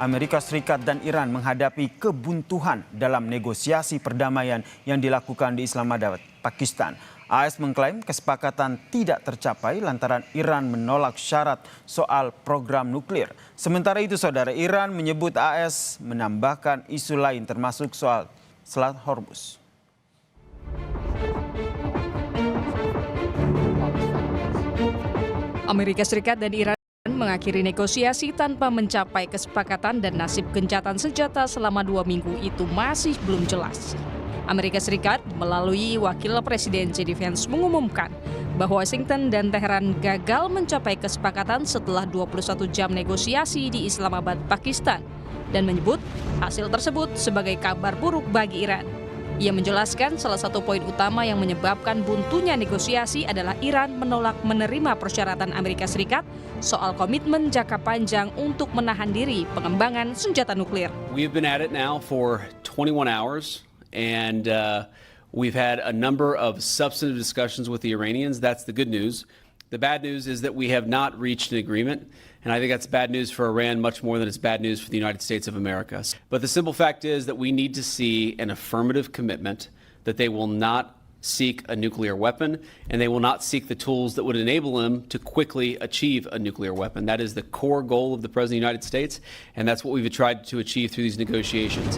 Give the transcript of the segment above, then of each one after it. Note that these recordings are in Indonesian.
Amerika Serikat dan Iran menghadapi kebuntuan dalam negosiasi perdamaian yang dilakukan di Islamabad, Pakistan. AS mengklaim kesepakatan tidak tercapai lantaran Iran menolak syarat soal program nuklir. Sementara itu, saudara, Iran menyebut AS menambahkan isu lain termasuk soal Selat Hormuz. Amerika Serikat dan Iran mengakhiri negosiasi tanpa mencapai kesepakatan dan nasib gencatan senjata selama 2 minggu itu masih belum jelas. Amerika Serikat melalui wakil Presiden J.D. Vance mengumumkan bahwa Washington dan Teheran gagal mencapai kesepakatan setelah 21 jam negosiasi di Islamabad, Pakistan, dan menyebut hasil tersebut sebagai kabar buruk bagi Iran. Ia menjelaskan salah satu poin utama yang menyebabkan buntunya negosiasi adalah Iran menolak menerima persyaratan Amerika Serikat soal komitmen jangka panjang untuk menahan diri pengembangan senjata nuklir. We've been at it now for 21 hours and we've had a number of substantive discussions with the Iranians. That's the good news. The bad news is that we have not reached an agreement, and I think that's bad news for Iran much more than it's bad news for the United States of America. But the simple fact is that we need to see an affirmative commitment that they will not seek a nuclear weapon, and they will not seek the tools that would enable them to quickly achieve a nuclear weapon. That is the core goal of the President of the United States, and that's what we've tried to achieve through these negotiations.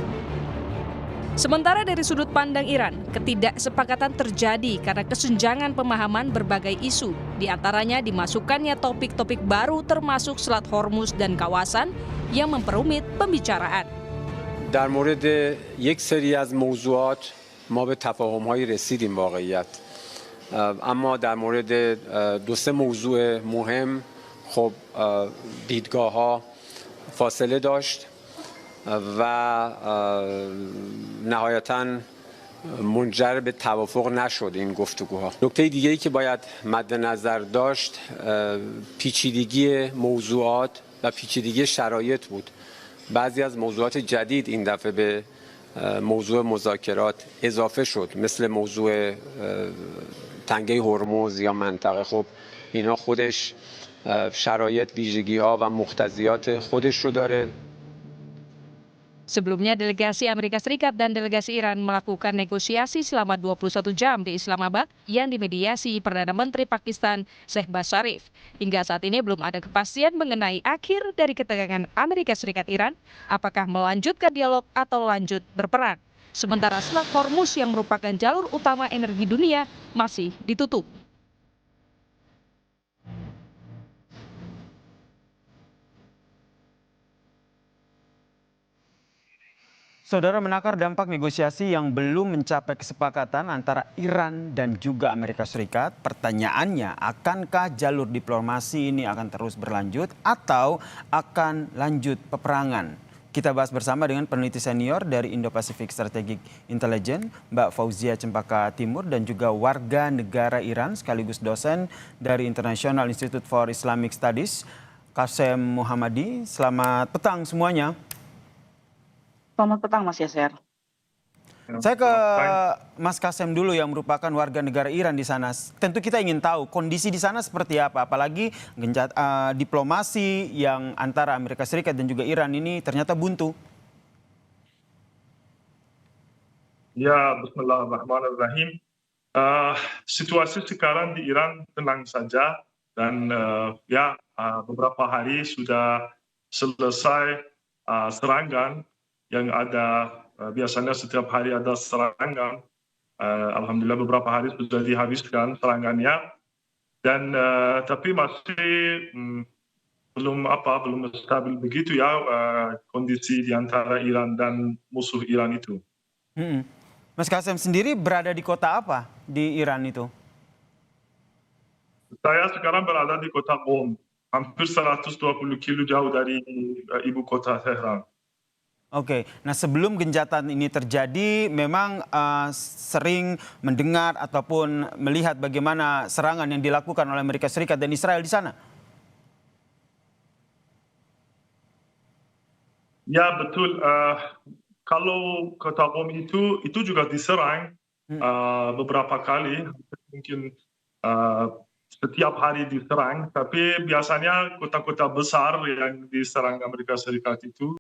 Sementara dari sudut pandang Iran, ketidaksepakatan terjadi karena kesenjangan pemahaman berbagai isu, di antaranya dimasukkannya topik-topik baru termasuk Selat Hormuz dan kawasan yang memperumit pembicaraan. در مورد یک سری از موضوعات ما به تفاهم‌هایی رسیدیم واقعیت. اما در مورد دو سه موضوع مهم خب دیدگاه‌ها فاصله داشت و نهایتاً منجر به توافق نشد این گفتگوها. نکته دیگه‌ای که باید مد نظر داشت پیچیدگی موضوعات و پیچیدگی شرایط بود. بعضی از موضوعات جدید این دفعه به موضوع مذاکرات اضافه شد، مثل موضوع تنگه هرمز یا منطقه. خب اینا خودش شرایط، ویژگی‌ها و مقتضیات خودش رو داره. Sebelumnya, delegasi Amerika Serikat dan delegasi Iran melakukan negosiasi selama 21 jam di Islamabad yang dimediasi Perdana Menteri Pakistan Shehbaz Sharif. Hingga saat ini belum ada kepastian mengenai akhir dari ketegangan Amerika Serikat-Iran, apakah melanjutkan dialog atau lanjut berperang. Sementara Selat Hormuz yang merupakan jalur utama energi dunia masih ditutup. Saudara, menakar dampak negosiasi yang belum mencapai kesepakatan antara Iran dan juga Amerika Serikat, pertanyaannya, akankah jalur diplomasi ini akan terus berlanjut atau akan lanjut peperangan? Kita bahas bersama dengan peneliti senior dari Indo-Pacific Strategic Intelligence, Mbak Fauzia Cempaka Timur, dan juga warga negara Iran sekaligus dosen dari International Institute for Islamic Studies, Qasem Muhammadi. Selamat petang semuanya. Selamat petang, Mas Yaser. Saya ke Mas Qasem dulu yang merupakan warga negara Iran di sana. Tentu kita ingin tahu kondisi di sana seperti apa, apalagi diplomasi yang antara Amerika Serikat dan juga Iran ini ternyata buntu. Ya, bismillahirrahmanirrahim. Situasi sekarang di Iran tenang saja dan beberapa hari sudah selesai serangan yang ada. Biasanya setiap hari ada serangan. Alhamdulillah beberapa hari sudah dihabiskan serangannya, dan tapi masih belum stabil begitu ya kondisi di antara Iran dan musuh Iran itu. Mas Qasem sendiri berada di kota apa di Iran itu? Saya sekarang berada di kota Qom, hampir 120 kilo jauh dari ibu kota Tehran. Oke, nah sebelum genjatan ini terjadi, memang sering mendengar ataupun melihat bagaimana serangan yang dilakukan oleh Amerika Serikat dan Israel di sana. Ya betul, kalau kota Qom itu juga diserang beberapa kali, mungkin setiap hari diserang, tapi biasanya kota-kota besar yang diserang Amerika Serikat itu.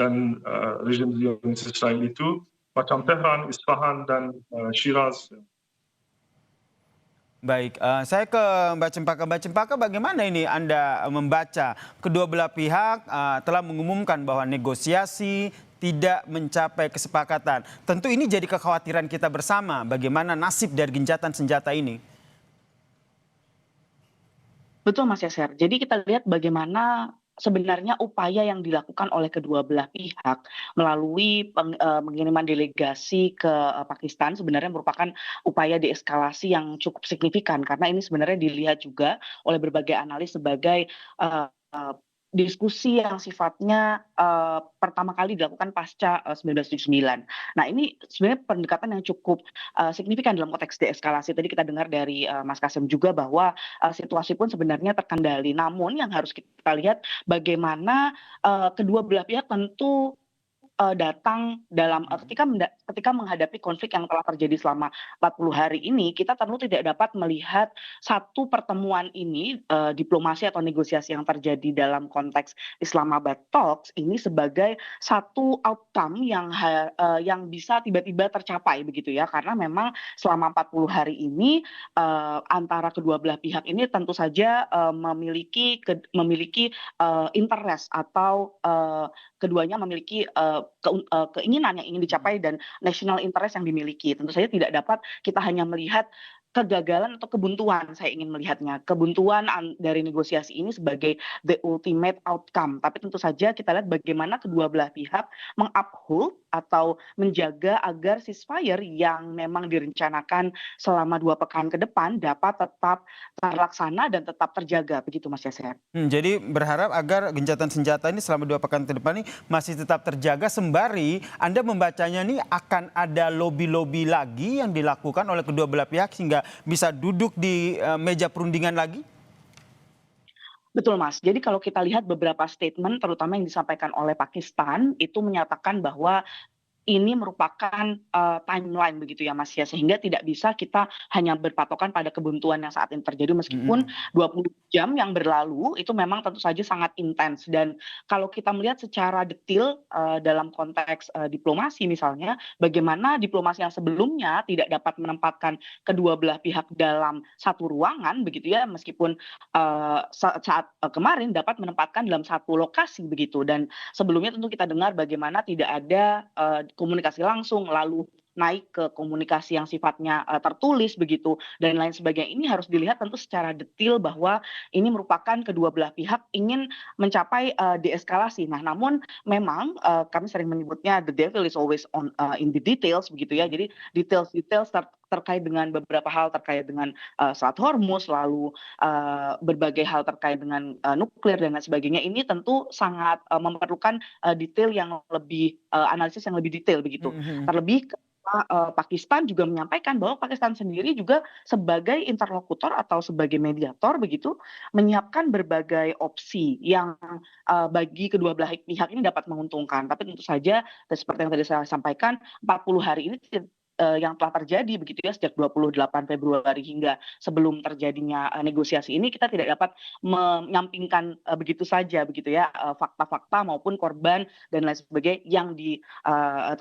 dan rejim Zionis Israel itu, macam Tehran, Isfahan, dan Shiraz. Baik, saya ke Mbak Cempaka. Mbak Cempaka, bagaimana ini Anda membaca kedua belah pihak telah mengumumkan bahwa negosiasi tidak mencapai kesepakatan. Tentu ini jadi kekhawatiran kita bersama, bagaimana nasib dari gencatan senjata ini. Betul Mas Yaser. Jadi kita lihat bagaimana sebenarnya upaya yang dilakukan oleh kedua belah pihak melalui pengiriman delegasi ke Pakistan sebenarnya merupakan upaya deeskalasi yang cukup signifikan karena ini sebenarnya dilihat juga oleh berbagai analis sebagai eh, eh, diskusi yang sifatnya pertama kali dilakukan pasca 1979. Nah ini sebenarnya pendekatan yang cukup signifikan dalam konteks deeskalasi. Tadi kita dengar dari Mas Kasem juga bahwa situasi pun sebenarnya terkendali. Namun yang harus kita lihat bagaimana kedua belah pihak tentu datang dalam ketika menghadapi konflik yang telah terjadi selama 40 hari ini, kita tentu tidak dapat melihat satu pertemuan ini, diplomasi atau negosiasi yang terjadi dalam konteks Islamabad Talks ini sebagai satu outcome yang bisa tiba-tiba tercapai begitu ya. Karena memang selama 40 hari ini antara kedua belah pihak ini tentu saja memiliki interest atau keduanya memiliki keinginan yang ingin dicapai dan national interest yang dimiliki. Tentu saja tidak dapat kita hanya melihat kegagalan atau kebuntuan, saya ingin melihatnya. Kebuntuan dari negosiasi ini sebagai the ultimate outcome. Tapi tentu saja kita lihat bagaimana kedua belah pihak menguphold atau menjaga agar ceasefire yang memang direncanakan selama 2 pekan ke depan dapat tetap terlaksana dan tetap terjaga. Begitu Mas Yaser. Jadi berharap agar gencatan senjata ini selama 2 pekan ke depan ini masih tetap terjaga, sembari Anda membacanya nih akan ada lobby-lobby lagi yang dilakukan oleh kedua belah pihak sehingga bisa duduk di meja perundingan lagi? Betul Mas, jadi kalau kita lihat beberapa statement terutama yang disampaikan oleh Pakistan itu menyatakan bahwa ini merupakan timeline begitu ya Mas ya, sehingga tidak bisa kita hanya berpatokan pada kebuntuan yang saat ini terjadi meskipun 20 jam yang berlalu itu memang tentu saja sangat intens. Dan kalau kita melihat secara detail dalam konteks diplomasi misalnya, bagaimana diplomasi yang sebelumnya tidak dapat menempatkan kedua belah pihak dalam satu ruangan begitu ya, meskipun saat kemarin dapat menempatkan dalam satu lokasi begitu. Dan sebelumnya tentu kita dengar bagaimana tidak ada komunikasi langsung, lalu naik ke komunikasi yang sifatnya tertulis begitu dan lain sebagainya. Ini harus dilihat tentu secara detail bahwa ini merupakan kedua belah pihak ingin mencapai deeskalasi. Nah, namun memang kami sering menyebutnya the devil is always in the details begitu ya. Jadi details terkait dengan beberapa hal terkait dengan Selat Hormuz, lalu berbagai hal terkait dengan nuklir dan lain sebagainya. Ini tentu sangat memerlukan detail yang lebih analisis yang lebih detail begitu. Terlebih Pakistan juga menyampaikan bahwa Pakistan sendiri juga sebagai interlokutor atau sebagai mediator begitu menyiapkan berbagai opsi yang bagi kedua belah pihak ini dapat menguntungkan. Tapi tentu saja seperti yang tadi saya sampaikan 40 hari ini yang telah terjadi begitu ya sejak 28 Februari hingga sebelum terjadinya negosiasi ini kita tidak dapat menyampingkan begitu saja begitu ya fakta-fakta maupun korban dan lain sebagainya yang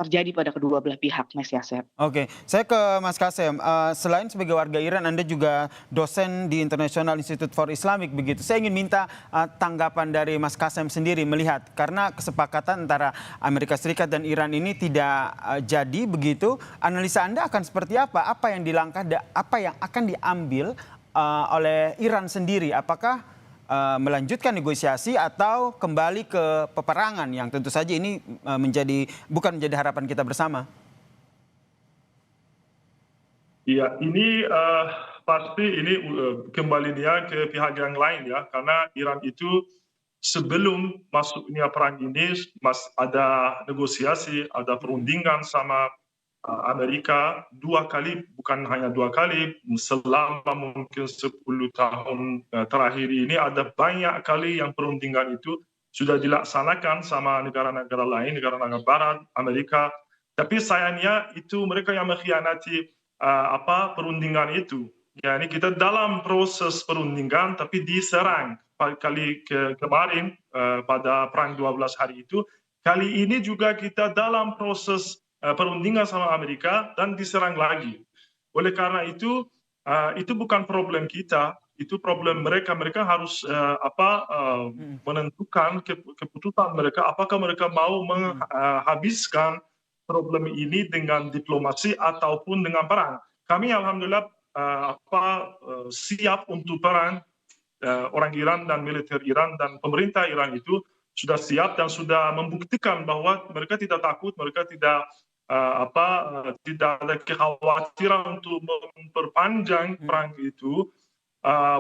terjadi pada kedua belah pihak Mas Yaser. Oke, saya ke Mas Kasem. Selain sebagai warga Iran, Anda juga dosen di International Institute for Islamic begitu. Saya ingin minta tanggapan dari Mas Kasem sendiri melihat karena kesepakatan antara Amerika Serikat dan Iran ini tidak jadi begitu. Analisa Anda akan seperti apa? Apa yang apa yang akan diambil oleh Iran sendiri? Apakah melanjutkan negosiasi atau kembali ke peperangan yang tentu saja ini bukan menjadi harapan kita bersama? Ya, ini pasti ini kembalinya ke pihak yang lain ya, karena Iran itu sebelum masuknya perang ini ada negosiasi, ada perundingan sama Amerika 2 kali, bukan hanya 2 kali, selama mungkin 10 tahun terakhir ini ada banyak kali yang perundingan itu sudah dilaksanakan sama negara-negara lain, negara-negara Barat, Amerika. Tapi sayangnya itu mereka yang mengkhianati perundingan itu. Ya, ini kita dalam proses perundingan tapi diserang kali kemarin pada perang 12 hari itu Kali ini juga kita dalam proses perundingan sama Amerika dan diserang lagi. Oleh karena itu bukan problem kita, itu problem mereka. Mereka harus menentukan keputusan mereka, apakah mereka mau menghabiskan problem ini dengan diplomasi ataupun dengan perang. Kami alhamdulillah siap untuk perang. Orang Iran dan militer Iran dan pemerintah Iran itu sudah siap dan sudah membuktikan bahwa mereka tidak takut, mereka tidak tidak ada kekhawatiran untuk memperpanjang perang itu.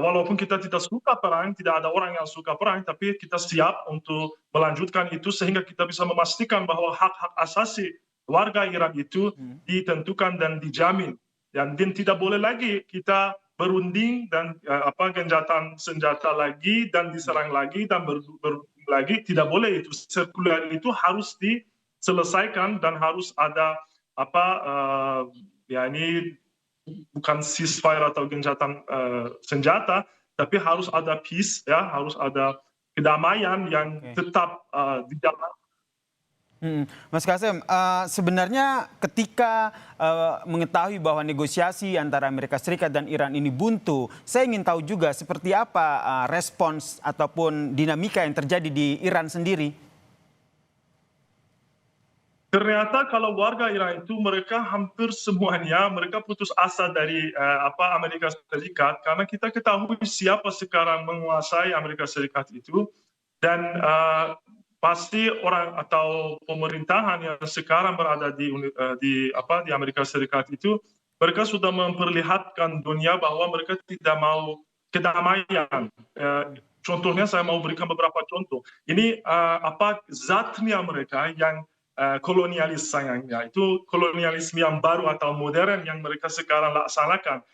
Walaupun kita tidak suka perang, tidak ada orang yang suka perang, tapi kita siap untuk melanjutkan itu sehingga kita bisa memastikan bahwa hak-hak asasi warga Iran itu ditentukan dan dijamin. Dan tidak boleh lagi kita berunding dan gencatan senjata lagi dan diserang lagi dan berunding lagi, tidak boleh itu. Sirkular itu harus diselesaikan dan harus ada ini bukan ceasefire atau gencatan senjata, tapi harus ada peace, ya, harus ada kedamaian yang tetap dijalankan. Mas Kasem, sebenarnya ketika mengetahui bahwa negosiasi antara Amerika Serikat dan Iran ini buntu, saya ingin tahu juga seperti apa respons ataupun dinamika yang terjadi di Iran sendiri. Ternyata kalau warga Iran itu mereka hampir semuanya mereka putus asa dari Amerika Serikat, karena kita ketahui siapa sekarang menguasai Amerika Serikat itu, dan pasti orang atau pemerintahan yang sekarang berada di Amerika Serikat itu, mereka sudah memperlihatkan dunia bahwa mereka tidak mau kedamaian. Contohnya saya mau berikan beberapa contoh. Ini zatnya mereka yang kolonialis sayangnya, itu kolonialisme yang baru atau modern yang mereka sekarang laksanakan.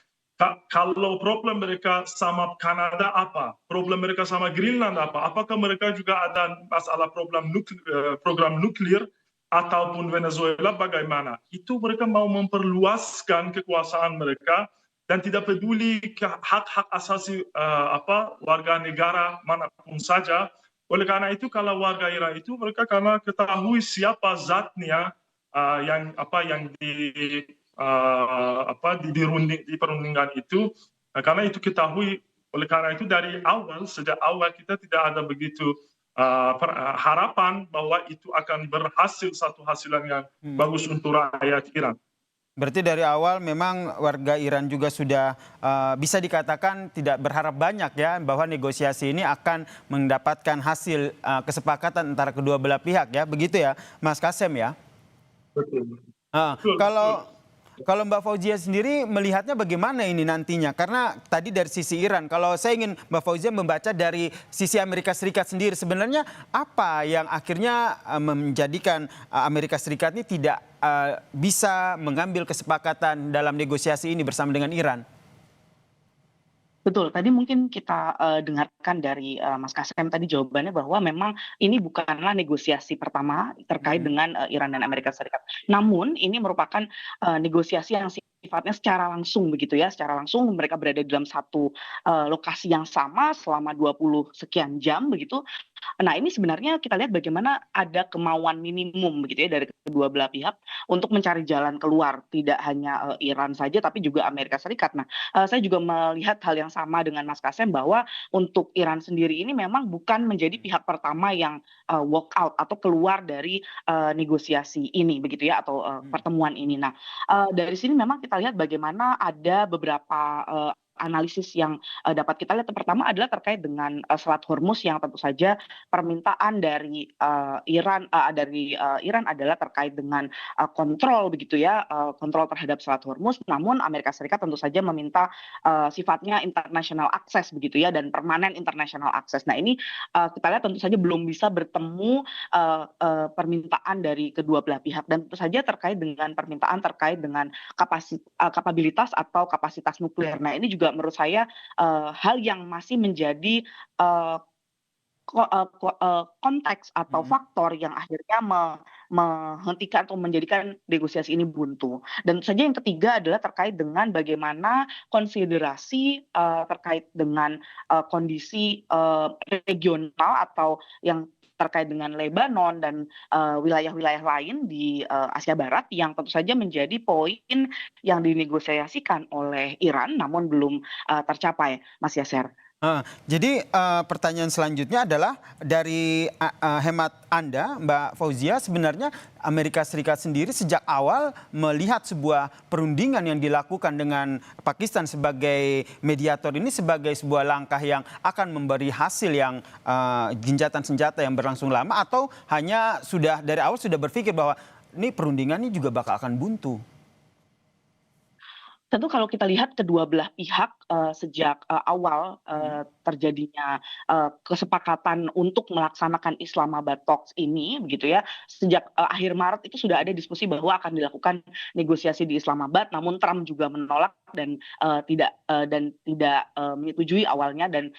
Kalau problem mereka sama Kanada apa? Problem mereka sama Greenland apa? Apakah mereka juga ada masalah program nuklir ataupun Venezuela bagaimana? Itu mereka mau memperluaskan kekuasaan mereka dan tidak peduli hak-hak asasi warga negara manapun saja. Oleh karena itu kalau warga Iran itu mereka karena ketahui siapa zatnya yang di perundingan itu, karena itu ketahui. Oleh karena itu dari awal, sejak awal kita tidak ada begitu harapan bahwa itu akan berhasil satu hasilan yang bagus untuk rakyat Iran. Berarti dari awal memang warga Iran juga sudah bisa dikatakan tidak berharap banyak ya bahwa negosiasi ini akan mendapatkan hasil kesepakatan antara kedua belah pihak ya, begitu ya Mas Kasem ya? Betul. Kalau Mbak Fauzia sendiri melihatnya bagaimana ini nantinya? Karena tadi dari sisi Iran, kalau saya ingin Mbak Fauzia membaca dari sisi Amerika Serikat sendiri, sebenarnya apa yang akhirnya menjadikan Amerika Serikat ini tidak bisa mengambil kesepakatan dalam negosiasi ini bersama dengan Iran? Betul, tadi mungkin kita dengarkan dari Mas Kasem tadi jawabannya bahwa memang ini bukanlah negosiasi pertama terkait dengan Iran dan Amerika Serikat. Namun ini merupakan negosiasi yang sifatnya secara langsung begitu ya, secara langsung mereka berada dalam satu lokasi yang sama selama 20 sekian jam begitu. Nah, ini sebenarnya kita lihat bagaimana ada kemauan minimum begitu ya dari kedua belah pihak untuk mencari jalan keluar, tidak hanya Iran saja tapi juga Amerika Serikat. Nah, saya juga melihat hal yang sama dengan Mas Kasem bahwa untuk Iran sendiri ini memang bukan menjadi pihak pertama yang walk out atau keluar dari negosiasi ini begitu ya, atau pertemuan ini. Nah, dari sini memang kita lihat bagaimana ada beberapa analisis yang dapat kita lihat. Pertama adalah terkait dengan Selat Hormuz yang tentu saja permintaan dari Iran adalah terkait dengan kontrol begitu ya, kontrol terhadap Selat Hormuz. Namun Amerika Serikat tentu saja meminta sifatnya international access begitu ya, dan permanen international access. Nah, ini kita lihat tentu saja belum bisa bertemu permintaan dari kedua belah pihak, dan tentu saja terkait dengan permintaan terkait dengan kapabilitas atau kapasitas nuklir. Nah, ini juga menurut saya hal yang masih menjadi konteks atau faktor yang akhirnya menghentikan atau menjadikan negosiasi ini buntu. Dan tentu saja yang ketiga adalah terkait dengan bagaimana konsiderasi terkait dengan kondisi regional atau yang terkait dengan Lebanon dan wilayah-wilayah lain di Asia Barat yang tentu saja menjadi poin yang dinegosiasikan oleh Iran namun belum tercapai, Mas Yaser. Jadi pertanyaan selanjutnya adalah dari hemat Anda, Mbak Fauzia, sebenarnya Amerika Serikat sendiri sejak awal melihat sebuah perundingan yang dilakukan dengan Pakistan sebagai mediator ini sebagai sebuah langkah yang akan memberi hasil yang gencatan senjata yang berlangsung lama, atau hanya sudah dari awal sudah berpikir bahwa ini perundingan ini juga bakal akan buntu? Tentu kalau kita lihat kedua belah pihak sejak awal terjadinya kesepakatan untuk melaksanakan Islamabad Talks ini begitu ya, sejak akhir Maret itu sudah ada diskusi bahwa akan dilakukan negosiasi di Islamabad, namun Trump juga menolak dan tidak menyetujui awalnya, dan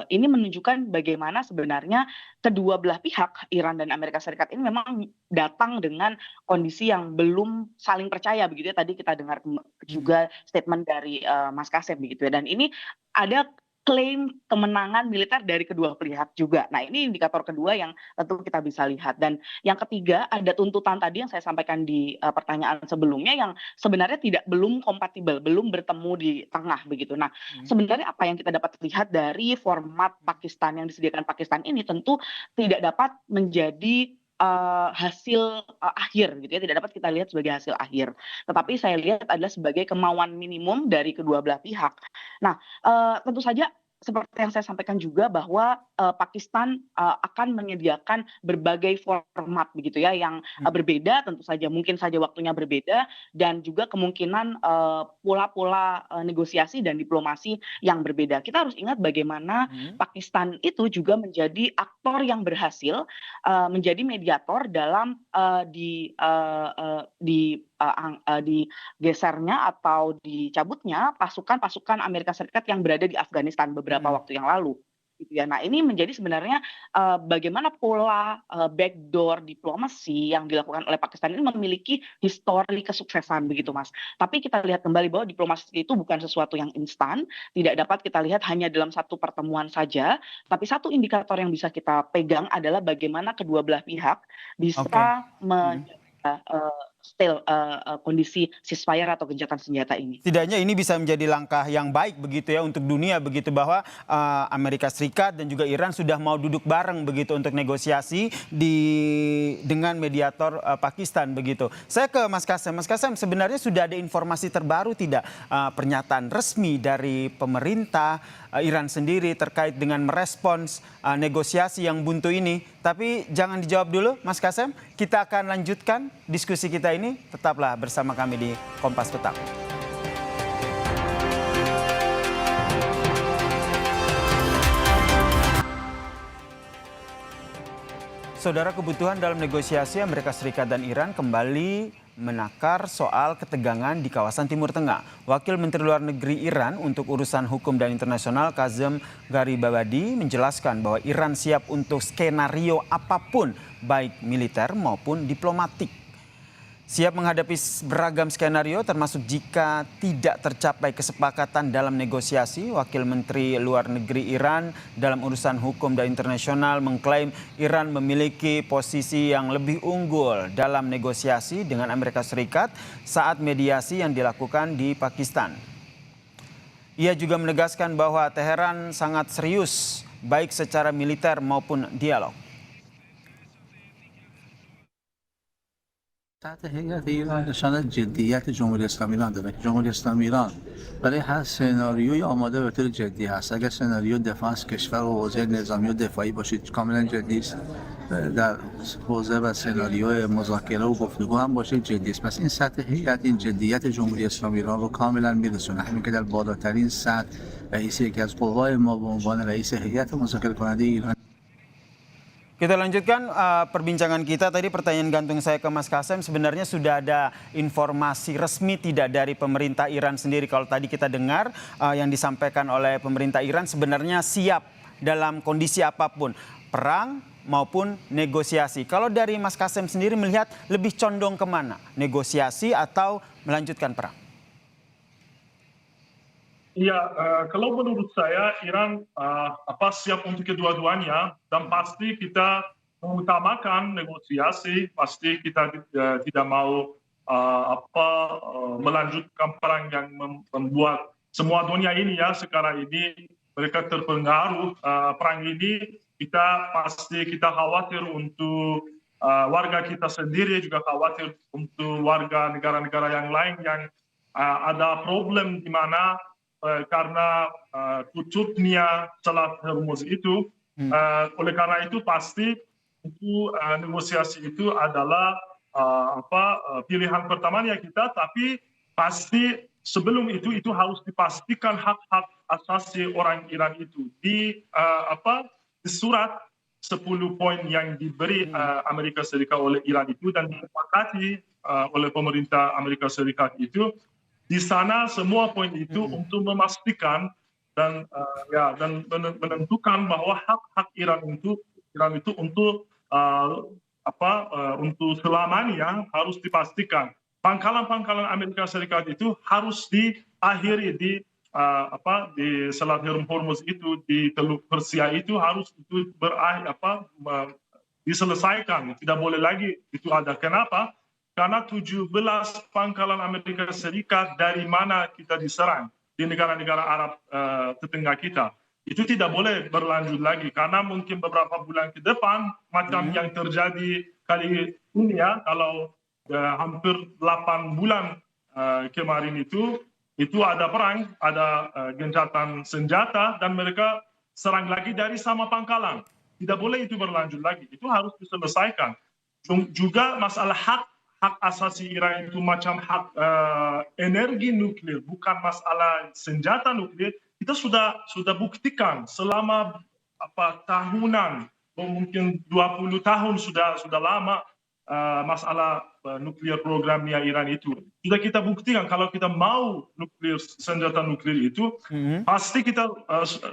ini menunjukkan bagaimana sebenarnya kedua belah pihak Iran dan Amerika Serikat ini memang datang dengan kondisi yang belum saling percaya begitu ya. Tadi kita dengar juga statement dari Mas Kasem begitu ya, dan ini ada klaim kemenangan militer dari kedua pihak juga. Nah, ini indikator kedua yang tentu kita bisa lihat. Dan yang ketiga, ada tuntutan tadi yang saya sampaikan di pertanyaan sebelumnya yang sebenarnya belum kompatibel, belum bertemu di tengah begitu. Nah, sebenarnya apa yang kita dapat lihat dari format Pakistan yang disediakan Pakistan ini tentu tidak dapat menjadi hasil akhir gitu ya, tidak dapat kita lihat sebagai hasil akhir. Tetapi saya lihat adalah sebagai kemauan minimum dari kedua belah pihak. Nah, tentu saja seperti yang saya sampaikan juga bahwa Pakistan akan menyediakan berbagai format begitu ya yang berbeda, tentu saja mungkin saja waktunya berbeda, dan juga kemungkinan pola-pola negosiasi dan diplomasi yang berbeda. Kita harus ingat bagaimana Pakistan itu juga menjadi aktor yang berhasil menjadi mediator dalam digesernya atau dicabutnya pasukan Amerika Serikat yang berada di Afghanistan beberapa waktu yang lalu. Gitu ya. Nah, ini menjadi sebenarnya bagaimana pola backdoor diplomasi yang dilakukan oleh Pakistan ini memiliki histori kesuksesan begitu, Mas. Tapi kita lihat kembali bahwa diplomasi itu bukan sesuatu yang instan, tidak dapat kita lihat hanya dalam satu pertemuan saja, tapi satu indikator yang bisa kita pegang adalah bagaimana kedua belah pihak bisa menjaga kondisi ceasefire atau gencatan senjata ini. Setidaknya ini bisa menjadi langkah yang baik begitu ya untuk dunia begitu, bahwa Amerika Serikat dan juga Iran sudah mau duduk bareng begitu untuk negosiasi dengan mediator Pakistan begitu. Saya ke Mas Kasem. Mas Kasem, sebenarnya sudah ada informasi terbaru tidak, pernyataan resmi dari pemerintah Iran sendiri terkait dengan merespons negosiasi yang buntu ini? Tapi jangan dijawab dulu, Mas Kasem. Kita akan lanjutkan diskusi kita ini. Tetaplah bersama kami di Kompas Petang. Saudara, kebutuhan dalam negosiasi Amerika Serikat dan Iran kembali menakar soal ketegangan di kawasan Timur Tengah. Wakil Menteri Luar Negeri Iran untuk urusan hukum dan internasional Kazem Garibabadi menjelaskan bahwa Iran siap untuk skenario apapun, baik militer maupun diplomatik. Siap menghadapi beragam skenario termasuk jika tidak tercapai kesepakatan dalam negosiasi. Wakil Menteri Luar Negeri Iran dalam urusan hukum dan internasional mengklaim Iran memiliki posisi yang lebih unggul dalam negosiasi dengan Amerika Serikat saat mediasi yang dilakukan di Pakistan. Ia juga menegaskan bahwa Teheran sangat serius baik secara militer maupun dialog. تحت هیئت ایران نشانه جدیت جمهوری اسلامی ایران داره که جمهوری اسلامی ایران برای هر سناریوی آماده به طور جدی هست. اگر سناریو دفاع از کشور و حوزه نظامی و دفاعی باشید کاملا جدی است، در حوزه و سناریو مذاکره و گفتگو هم باشه جدی است. پس این سطح هیئت این جدیت جمهوری اسلامی ایران رو کاملا میرسونه. همین که در بالاترین سطح رئیس یکی از قوای ما به عنوان رئیس هیئت مذاکره کننده ایران. Kita lanjutkan perbincangan kita. Tadi pertanyaan gantung saya ke Mas Kasem, sebenarnya sudah ada informasi resmi tidak dari pemerintah Iran sendiri? Kalau tadi kita dengar yang disampaikan oleh pemerintah Iran sebenarnya siap dalam kondisi apapun, perang maupun negosiasi. Kalau dari Mas Kasem sendiri melihat lebih condong kemana? Negosiasi atau melanjutkan perang? Ya, kalau menurut saya Iran siap untuk kedua-duanya, dan pasti kita mengutamakan negosiasi, pasti kita tidak mau melanjutkan perang yang membuat semua dunia ini ya sekarang ini mereka terpengaruh perang ini. Kita khawatir untuk warga kita sendiri, juga khawatir untuk warga negara-negara yang lain yang ada problem di mana karena tutupnya Selat Hormuz itu. Oleh karena itu pasti itu negosiasi itu adalah pilihan pertamanya kita, tapi pasti sebelum itu harus dipastikan hak-hak asasi orang Iran itu di surat 10 poin yang diberi Amerika Serikat oleh Iran itu dan disepakati oleh pemerintah Amerika Serikat itu. Di sana semua poin itu untuk memastikan dan menentukan bahwa hak-hak Iran itu untuk untuk selamanya harus dipastikan. Pangkalan-pangkalan Amerika Serikat itu harus diakhiri di Selat Hormuz itu, di Teluk Persia itu harus diselesaikan. Tidak boleh lagi itu ada. Kenapa? Karena 17 pangkalan Amerika Serikat dari mana kita diserang di negara-negara Arab tetangga kita. Itu tidak boleh berlanjut lagi karena mungkin beberapa bulan ke depan macam yang terjadi kali ini ya, kalau hampir 8 bulan kemarin itu ada perang, ada gencatan senjata dan mereka serang lagi dari sama pangkalan. Tidak boleh itu berlanjut lagi. Itu harus diselesaikan. Juga masalah hak asasi Iran itu macam hak energi nuklir, bukan masalah senjata nuklir. Kita sudah buktikan selama tahunan, mungkin 20 tahun sudah lama masalah nuklir programnya Iran itu. Sudah kita buktikan kalau kita mau senjata nuklir itu, pasti kita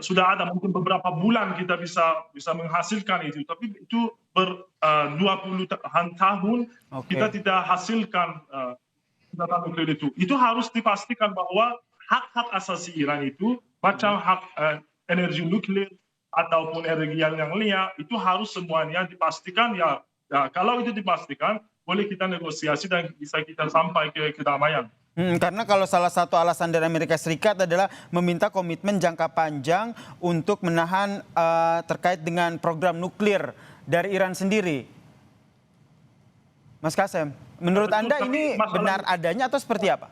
sudah ada mungkin beberapa bulan kita bisa menghasilkan itu. Tapi itu 20 tahun kita tidak hasilkan senjata nuklir itu. Itu harus dipastikan bahwa hak-hak asasi Iran itu, macam hak energi nuklir ataupun energi yang lainnya, itu harus semuanya dipastikan ya. Kalau itu dipastikan, boleh kita negosiasi dan bisa kita sampai ke kedamaian. Karena kalau salah satu alasan dari Amerika Serikat adalah meminta komitmen jangka panjang untuk menahan terkait dengan program nuklir dari Iran sendiri. Mas Kasem, menurut Anda ini benar adanya atau seperti apa?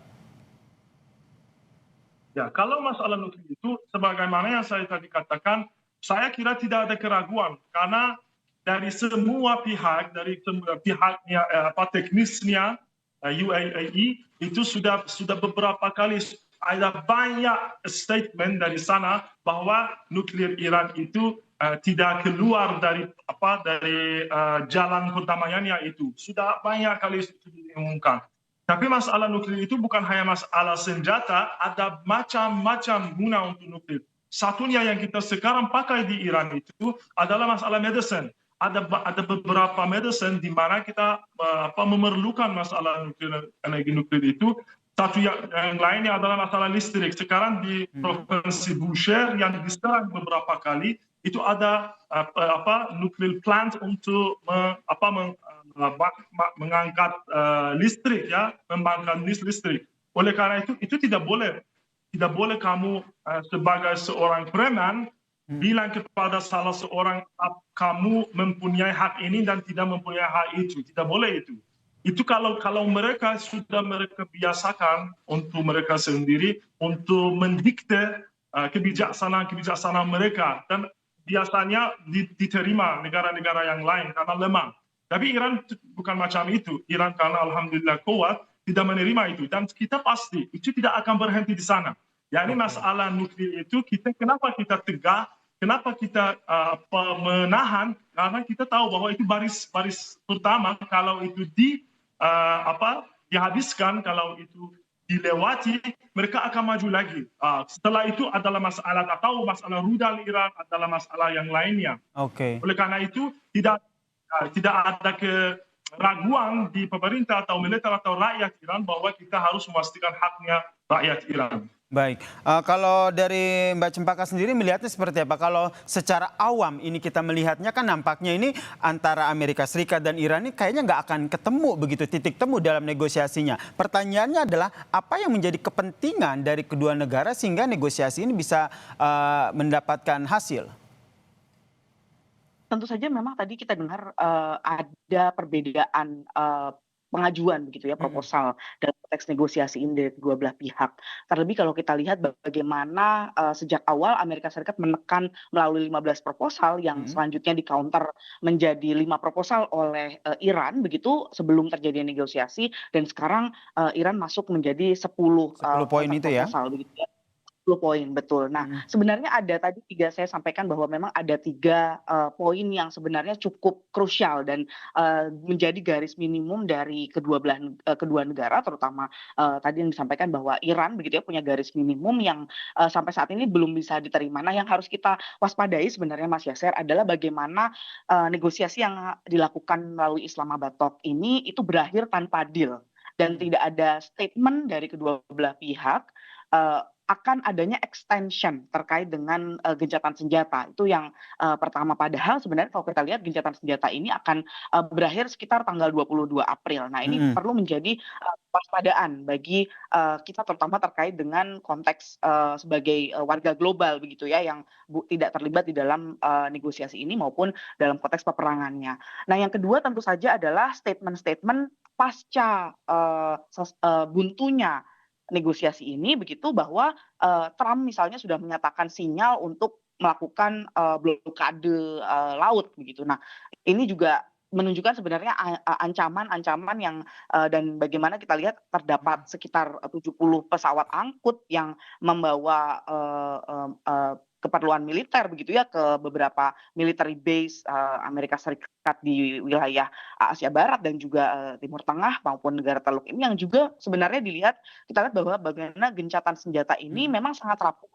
Ya, kalau masalah nuklir itu, sebagaimana yang saya tadi katakan, saya kira tidak ada keraguan karena dari semua pihak, dari semua pihaknya, teknisnya UAE itu sudah beberapa kali ada banyak statement dari sana bahwa nuklir Iran itu tidak keluar dari jalan perdamaiannya itu. Sudah banyak kali diumumkan. Tapi masalah nuklir itu bukan hanya masalah senjata, ada macam-macam guna untuk nuklir. Satunya yang kita sekarang pakai di Iran itu adalah masalah medicine. Ada beberapa medicine di mana kita memerlukan masalah energi nuklir itu. Satu yang lainnya adalah masalah listrik. Sekarang di provinsi Bushehr yang diserang beberapa kali itu ada nuklir plant untuk mengangkat listrik ya, membangkitkan listrik. Oleh karena itu tidak boleh kamu sebagai seorang preman bilang kepada salah seorang kamu mempunyai hak ini dan tidak mempunyai hak itu. Tidak boleh itu. Itu kalau mereka biasakan untuk mereka sendiri untuk mendikte kebijaksanaan mereka, dan biasanya diterima negara-negara yang lain karena lemah. Tapi Iran bukan macam itu. Iran karena alhamdulillah kuat tidak menerima itu, dan kita pasti itu tidak akan berhenti di sana. Yani masalah nuklir itu kenapa kita tegak, kenapa kita menahan, karena kita tahu bahwa itu baris pertama. Kalau itu dihabiskan, kalau itu dilewati, mereka akan maju lagi. Setelah itu adalah masalah rudal Iran, adalah masalah yang lainnya. Oleh karena itu tidak ada keraguan di pemerintah atau militer atau rakyat Iran bahwa kita harus memastikan haknya rakyat Iran. Baik, kalau dari Mbak Cempaka sendiri melihatnya seperti apa? Kalau secara awam ini kita melihatnya kan nampaknya ini antara Amerika Serikat dan Iran ini kayaknya nggak akan ketemu begitu titik temu dalam negosiasinya. Pertanyaannya adalah apa yang menjadi kepentingan dari kedua negara sehingga negosiasi ini bisa mendapatkan hasil? Tentu saja memang tadi kita dengar, ada perbedaan, pengajuan begitu ya, proposal dalam konteks negosiasi ini dari kedua belah pihak. Terlebih kalau kita lihat bagaimana, sejak awal Amerika Serikat menekan melalui 15 proposal yang selanjutnya di-counter menjadi 5 proposal oleh, Iran begitu sebelum terjadi negosiasi dan sekarang, Iran masuk menjadi 10, 10 poin counter itu ya? proposal begitu ya. 10 poin, betul. Nah, sebenarnya ada tadi 3 saya sampaikan bahwa memang ada 3 poin yang sebenarnya cukup krusial dan, menjadi garis minimum dari kedua negara terutama, tadi yang disampaikan bahwa Iran begitu ya punya garis minimum yang, sampai saat ini belum bisa diterima. Nah, yang harus kita waspadai sebenarnya Mas Yasser adalah bagaimana, negosiasi yang dilakukan melalui Islamabad Talk ini itu berakhir tanpa deal dan tidak ada statement dari kedua belah pihak, akan adanya extension terkait dengan, gencatan senjata. Itu yang, pertama. Padahal sebenarnya kalau kita lihat gencatan senjata ini akan, berakhir sekitar tanggal 22 April. Nah, ini perlu menjadi, waspadaan bagi, kita terutama terkait dengan konteks, sebagai, warga global begitu ya yang tidak terlibat di dalam, negosiasi ini maupun dalam konteks peperangannya. Nah, yang kedua tentu saja adalah statement-statement pasca, buntunya negosiasi ini begitu bahwa, Trump misalnya sudah menyatakan sinyal untuk melakukan, blokade, laut begitu. Nah, ini juga menunjukkan sebenarnya ancaman-ancaman yang, dan bagaimana kita lihat terdapat sekitar, 70 pesawat angkut yang membawa, keperluan militer begitu ya ke beberapa military base, Amerika Serikat di wilayah Asia Barat dan juga, Timur Tengah maupun negara Teluk ini yang juga sebenarnya kita lihat bahwa bagaimana gencatan senjata ini memang sangat rapuh,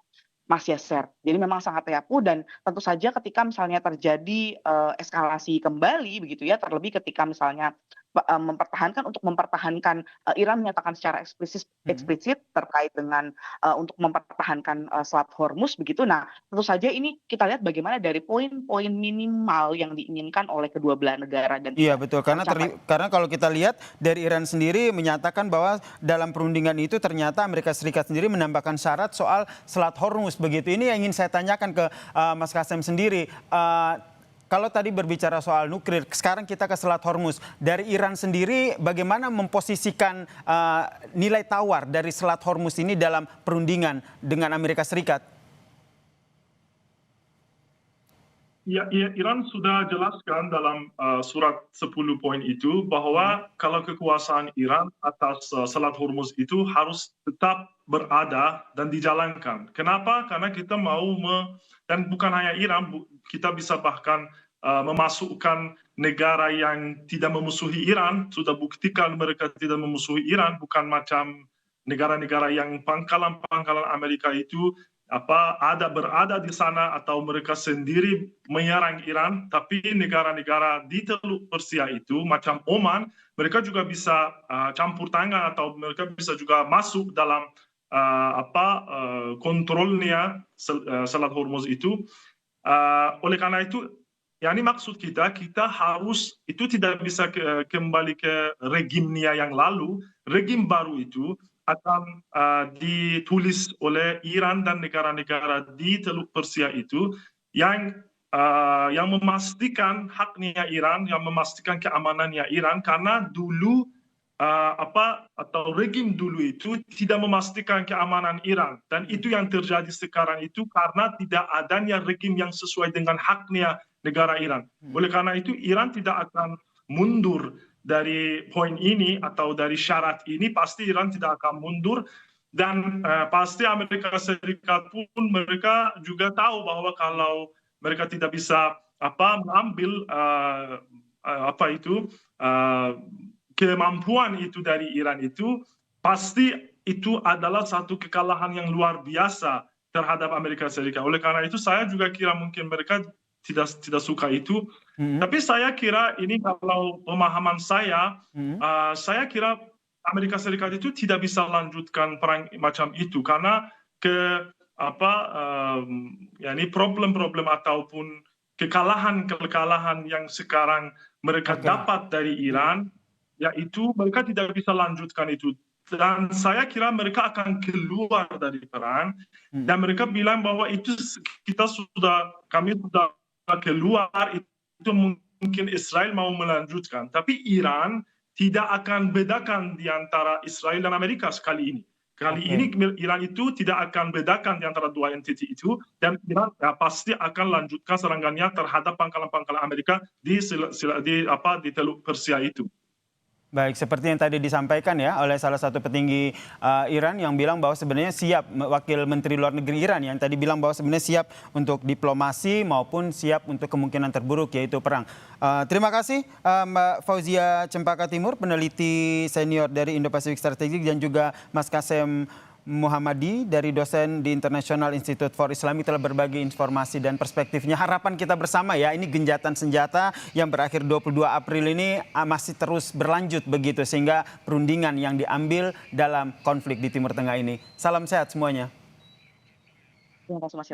Mas Yasser. Jadi memang sangat rapuh dan tentu saja ketika misalnya terjadi, eskalasi kembali begitu ya, terlebih ketika misalnya mempertahankan, Iran menyatakan secara eksplisit terkait dengan, untuk mempertahankan, Selat Hormuz begitu. Nah, tentu saja ini kita lihat bagaimana dari poin-poin minimal yang diinginkan oleh kedua belah negara dan Iya tidak betul, tercapai. karena kalau kita lihat dari Iran sendiri menyatakan bahwa dalam perundingan itu ternyata Amerika Serikat sendiri menambahkan syarat soal Selat Hormuz begitu. Ini yang ingin saya tanyakan ke Mas Kasem sendiri. Kalau tadi berbicara soal nuklir, sekarang kita ke Selat Hormuz. Dari Iran sendiri bagaimana memposisikan nilai tawar dari Selat Hormuz ini dalam perundingan dengan Amerika Serikat? Ya, Iran sudah jelaskan dalam surat 10 poin itu bahwa kalau kekuasaan Iran atas Selat Hormuz itu harus tetap berada dan dijalankan. Kenapa? Karena kita mau dan bukan hanya Iran, kita bisa bahkan memasukkan negara yang tidak memusuhi Iran, sudah buktikan mereka tidak memusuhi Iran, bukan macam negara-negara yang pangkalan-pangkalan Amerika itu berada di sana atau mereka sendiri menyerang Iran, tapi negara-negara di Teluk Persia itu macam Oman, mereka juga bisa campur tangan atau mereka bisa juga masuk dalam kontrolnya Selat Hormuz itu. Oleh karena itu, ini maksud kita harus itu tidak bisa kembali ke regimnya yang lalu. Regim baru itu akan ditulis oleh Iran dan negara-negara di Teluk Persia itu yang memastikan haknya Iran, yang memastikan keamanannya Iran, karena dulu atau regim dulu itu tidak memastikan keamanan Iran, dan itu yang terjadi sekarang itu karena tidak adanya regim yang sesuai dengan haknya negara Iran. Oleh karena itu Iran tidak akan mundur dari poin ini atau dari syarat ini, pasti Iran tidak akan mundur, dan pasti Amerika Serikat pun mereka juga tahu bahwa kalau mereka tidak bisa mengambil kemampuan itu dari Iran itu, pasti itu adalah satu kekalahan yang luar biasa terhadap Amerika Serikat. Oleh karena itu saya juga kira mungkin mereka tidak suka itu. Tapi saya kira ini kalau pemahaman saya kira Amerika Serikat itu tidak bisa lanjutkan perang macam itu karena ke yakni problem-problem ataupun kekalahan yang sekarang mereka dapat dari Iran, yaitu mereka tidak bisa lanjutkan itu. Dan saya kira mereka akan keluar dari perang, dan mereka bilang bahwa itu kami sudah keluar, itu mungkin Israel mau melanjutkan. Tapi Iran tidak akan bedakan di antara Israel dan Amerika sekali ini. Kali ini Iran itu tidak akan bedakan di antara dua entiti itu, dan Iran pasti akan lanjutkan serangannya terhadap pangkalan-pangkalan Amerika di Teluk Persia itu. Baik, seperti yang tadi disampaikan ya oleh salah satu petinggi Iran yang bilang bahwa sebenarnya siap, Wakil Menteri Luar Negeri Iran yang tadi bilang bahwa sebenarnya siap untuk diplomasi maupun siap untuk kemungkinan terburuk yaitu perang. Terima kasih Mbak Fauzia Cempaka Timur, peneliti senior dari Indo-Pacific Strategic, dan juga Mas Kasem Muhammadi dari dosen di International Institute for Islamic telah berbagi informasi dan perspektifnya. Harapan kita bersama ya, ini genjatan senjata yang berakhir 22 April ini masih terus berlanjut begitu, sehingga perundingan yang diambil dalam konflik di Timur Tengah ini. Salam sehat semuanya. Terima kasih Mas.